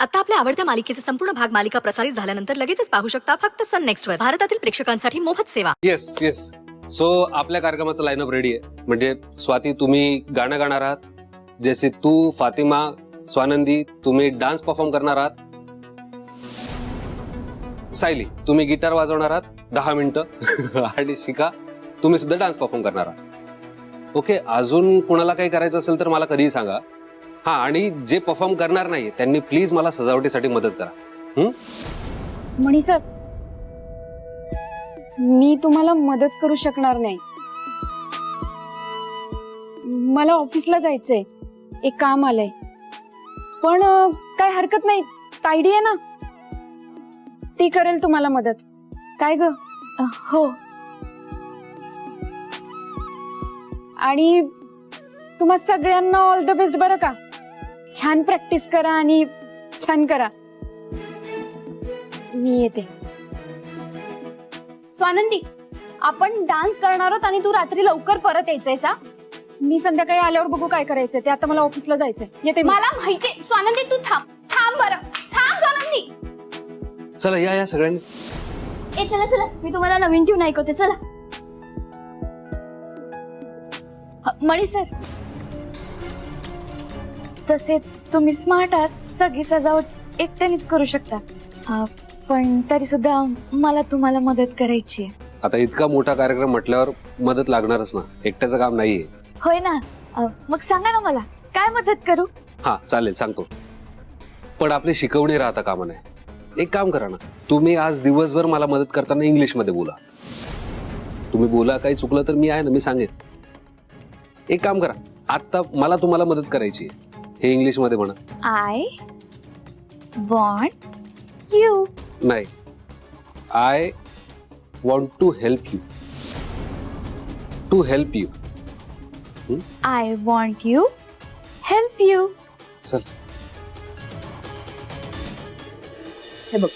आता आपल्या आवडत्या मालिकेचे संपूर्ण भाग मालिका प्रसारित झाल्यानंतर लगेचच पाहू शकता फक्त सन नेक्स्ट वर. भारतातील प्रेक्षकांसाठी मोफत सेवा. Yes yes. सो आपल्या कार्यक्रमाचा लाईनअप रेडी आहे. म्हणजे स्वाती तुम्ही गाणं गाणार आहात, जसे तू, फातिमा, स्वानंदी तुम्ही डान्स परफॉर्म करणार आहात, सायली तुम्ही गिटार वाजवणार आहात 10 मिनिटं आणि शिका तुम्ही सुद्धा डान्स परफॉर्म करणार आहात. ओके, अजून कुणाला काही करायचं असेल तर मला कधीही सांगा. हा, आणि जे परफॉर्म करणार नाही त्यांनी प्लीज मला सजावटीसाठी मदत करा. मणी सर, मी तुम्हाला मदत करू शकणार नाही. मला ऑफिसला जायचंय, एक काम आलंय. पण काय हरकत नाही, तायडी आहे ना, ती करेल तुम्हाला मदत. काय ग? हो. आणि तुम्हा सगळ्यांना ऑल द बेस्ट बरं का. छान प्रॅक्टिस करा आणि छान करा. मी येते. स्वानंदी, आपण डान्स करणार आहोत आणि तू रात्री लवकर परत यायचंयस. मी संध्याकाळी आल्यावर बघू काय करायचंय ते. आता मला ऑफिसला जायचंय. येते. मला माहितीये स्वानंदी, तू थांब बरं. थांब स्वानंदी. चला या सगळ्यांनी. ए चला चला, मी तुम्हाला नवीन ट्यून ऐकवते. चला. मणी सर, तसे तुम्ही स्मार्ट आहात, सगळी सजावट एकट्यानेच करू शकता. पण तरी सुद्धा मला तुम्हाला मदत करायची आहे. आता इतका मोठा कार्यक्रम म्हटल्यावर मदत लागणारच ना, एकट्याचं काम नाहीये. होय ना. मग सांगा ना मला काय मदत करू. हा चालेल, सांगतो. पण आपली शिकवणी राहता कामा नये. एक काम करा ना, तुम्ही आज दिवसभर मला मदत करताना इंग्लिश मध्ये बोला. तुम्ही बोला, काही चुकलं तर मी आहे ना, मी सांगेन. एक काम करा, आता मला तुम्हाला मदत करायची आहे, हे इंग्लिश मध्ये म्हणा. I want you. नाही, I want to help you. To help you. I want you help you. चल. हे बघ,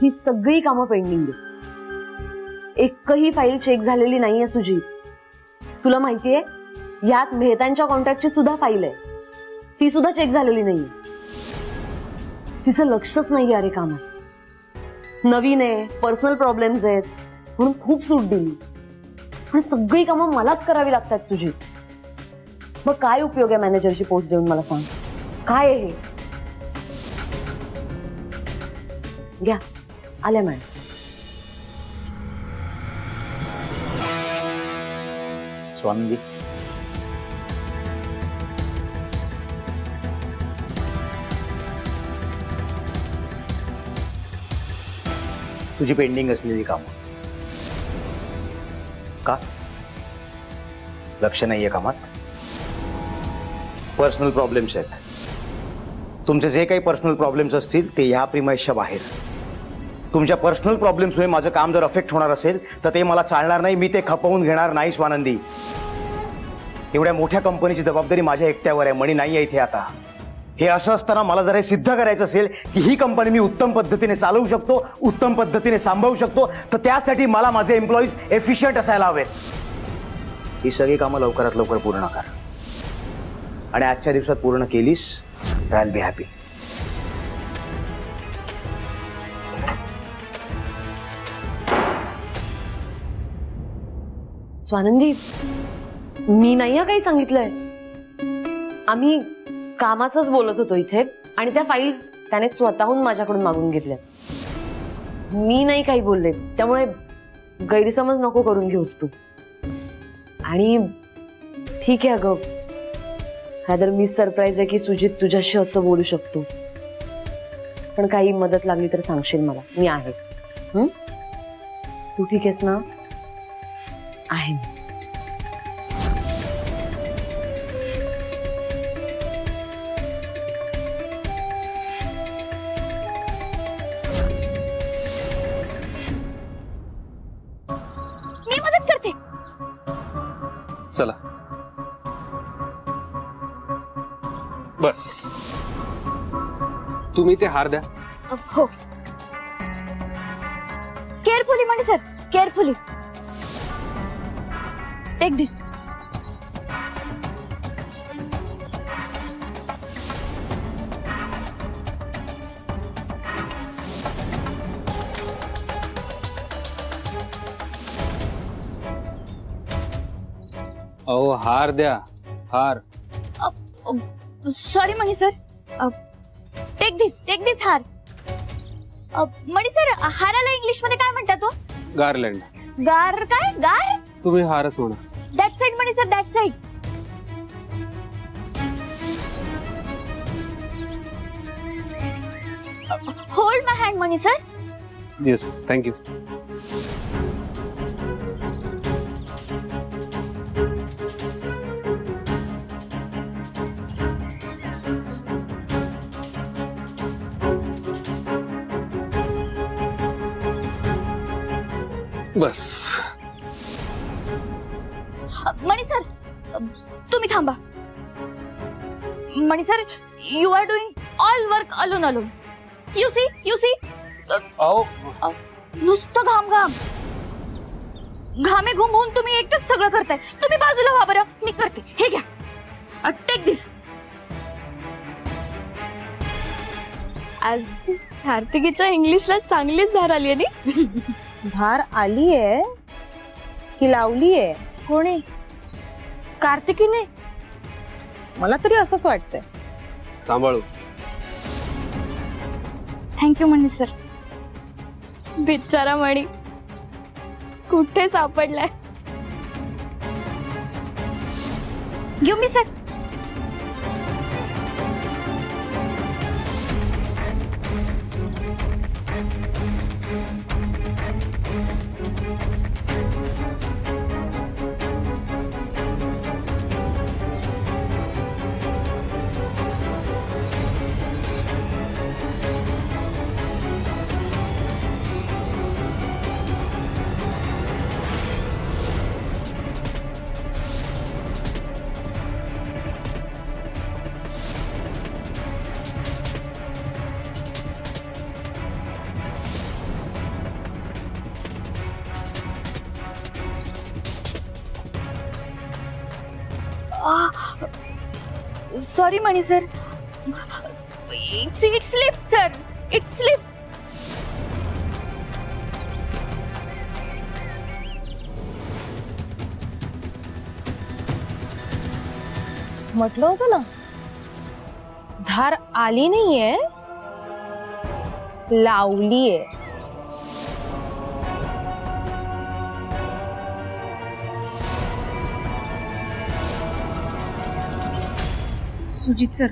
ही सगळी कामं पेंडिंग आहे. एकही फाईल चेक झालेली नाहीये सुजीत. तुला माहितीये, यात मेहतांच्या कॉन्ट्रॅक्टची सुद्धा फाईल आहे, ती सुद्धा चेक झालेली नाहीये. तिचं लक्षच नाहीये अरे कामात. नवीन आहे, पर्सनल प्रॉब्लेम्स आहेत म्हणून खूप सूट दिली. पण सगळी कामं मलाच करावी लागतात सुजीत. मग काय उपयोग आहे मॅनेजरची पोस्ट देऊन, मला सांग. काय आहे हे? घ्या, आल्या मॅडम. स्वानंदी, तुझी पेंडिंग असलेली कामं. का लक्ष नाहीये कामात? पर्सनल प्रॉब्लेम्स आहेत. तुमचे जे काही पर्सनल प्रॉब्लेम्स असतील ते ह्या प्रिमाइसच्या बाहेर. तुमच्या पर्सनल प्रॉब्लेम्समुळे माझं काम जर अफेक्ट होणार असेल तर ते मला चालणार नाही. मी ते खपवून घेणार नाही स्वानंदी. एवढ्या मोठ्या कंपनीची जबाबदारी माझ्या एकट्यावर आहे. मणी नाही आहे इथे आता. हे असं असताना मला जर हे सिद्ध करायचं असेल की ही कंपनी मी उत्तम पद्धतीने चालवू शकतो, उत्तम पद्धतीने सांभाळू शकतो, तर त्यासाठी मला माझे एम्प्लॉईज एफिशियंट असायला हवेत. ही सगळी कामं लवकरात लवकर पूर्ण कर आणि आजच्या दिवसात पूर्ण केलीस तर I will be happy. Swanandi, मी नाही काही सांगितलंय. आम्ही कामाचंच बोलत होतो इथे आणि त्या फाईल्स त्याने स्वतःहून माझ्याकडून मागून घेतल्या. मी नाही काही बोलले, त्यामुळे गैरसमज नको करून घेऊस तू. आणि ठीक आहे अगं, रादर मी सरप्राईज आहे की सुजित तुझ्याशी असं बोलू शकतो. पण काही मदत लागली तर सांगशील मला, मी आहे. तू ठीक आहेस ना? आहे. मी मदत करते. चला बस, तुम्ही ते हार द्या. हो. केअरफुली म्हणजे सर, केअरफुली. टेक दिस. अहो हार द्या, हार. सॉरी मणी सर, टेक दिस हार. मणी सर, हाराला इंग्लिश मध्ये काय म्हणतात तो? गार्लँड. गार काय? गार? तुम्ही हारच म्हणा. That side Mani sir, that side. Hold my hand Mani sir. Yes, thank you. बस. मणी सर, तुम्ही थांबा. Mani sir, you are doing all work alone alone. You see अहो नुसतं घाम घाम. घामे घुमवून तुम्ही एकटंच सगळं करताय. तुम्ही बाजूला व्हा बरं, मी करते. हे घ्या, टेक दिस. आज कार्तिकीच्या इंग्लिशला चांगलीच धार आली आहे. धार आलीये की लावलीये? कोणी? कार्तिकीने. मला तरी असंच वाटतंय. सांभाळू. Thank you Mani sir. बिचारा मणी कुठे सापडलाय? घेऊ मी sir. Sorry Mani sir. It slip sir, it slip. म्हटलं होतं ना, धार आली नाहीये, लावलीये. सुजित सर,